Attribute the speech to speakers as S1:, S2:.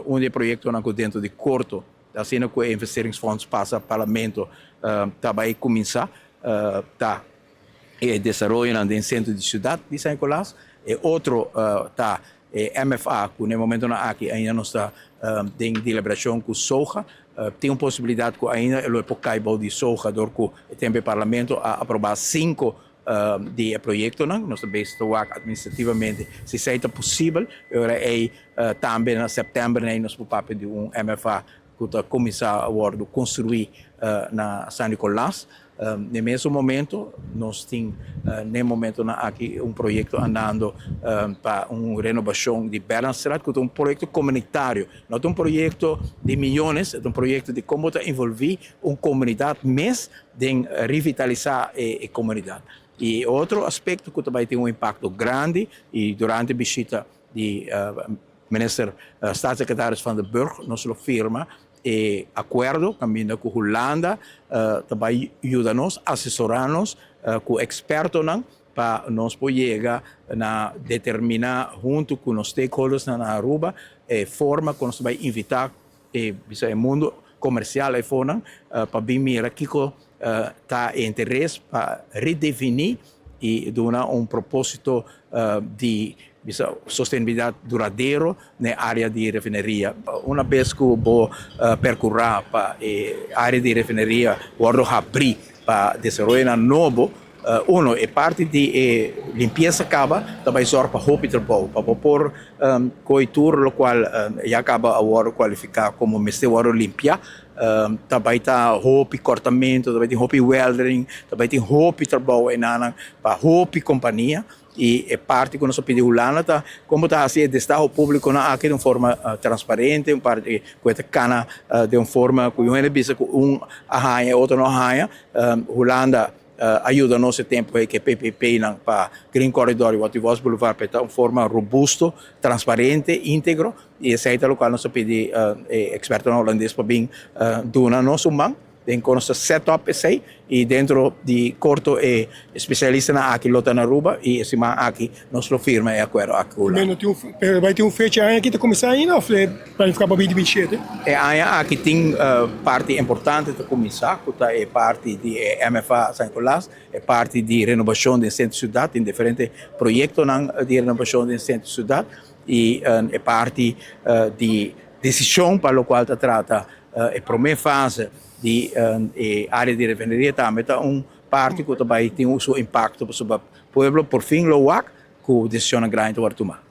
S1: onde o projeto não dentro de corto, assim que o investeringsfonds passa ao parlamento, vai começar, tá e desenvolvimento do centro de cidade de San Nicolás, e outro tá MFA, que no momento aqui ainda não está em deliberação com soja, tem uma possibilidade que ainda ele pode cair de soja, do que tem o parlamento a aprovar 5 de projeto, nós também estamos administrativamente, se seja possível, também em setembro nós vamos pedir MFA que começar a construir na San Nicolás. No mesmo momento, nós temos no momento aqui projeto andando para uma renovação de Bernstraat, que é projeto comunitário, não é projeto de milhões, é projeto de como envolver comunidade mais de revitalizar a comunidade. E outro aspecto que também tem impacto grande, e durante a visita do ministro staatssecretário Van den Burg, nós firma acordo caminho com a Holanda, também ajuda-nos, assessora-nos com expertos para nós poder determinar junto com os stakeholders na Aruba forma que nós vamos invitar o mundo comercial para vir aqui está interesse para redefinir e dar propósito de sostenibilidade duradoura na área de refinaria. Uma vez que vou percorrer para a área de refinaria, vou abrir para desenvolver novo. É parte de limpeza acaba, também serve para hospital, para pôr coitura, o qual já acaba agora qualificar como mestre limpar. Também está roupa cortamento, também tem roupa welding, também tem roupa trabalho para roupa companhia. E é parte que nós pedimos lá, como está assim, destaque público aqui de uma forma transparente, parte com essa cana de uma forma que uma visa com arranha, outro não arranha. Holanda ajuda nosso tempo que PPP para Green Corridor e Waterways Boulevard para uma forma robusta, transparente, íntegro. E esse é o local nós pedimos expertos holandeses para vir doar nosso mão. Tem nosso setup e dentro de corto é especialista na aqui lota na Aruba e esse aqui nossa firma é acordo aqui lá.
S2: Vai ter fecha aqui está começar ainda ou vai ficar para 2027?
S1: Aqui tem parte importante de começar, que é parte de MFA San Nicolás, é parte de renovação do centro de cidade, tem diferentes projetos de renovação do centro de cidade e é parte de decisão para o qual trata a primeira fase de área de refinaria também está parte que também tem o seu impacto sobre o povo, por fim, o que a decisão grande vai tomar.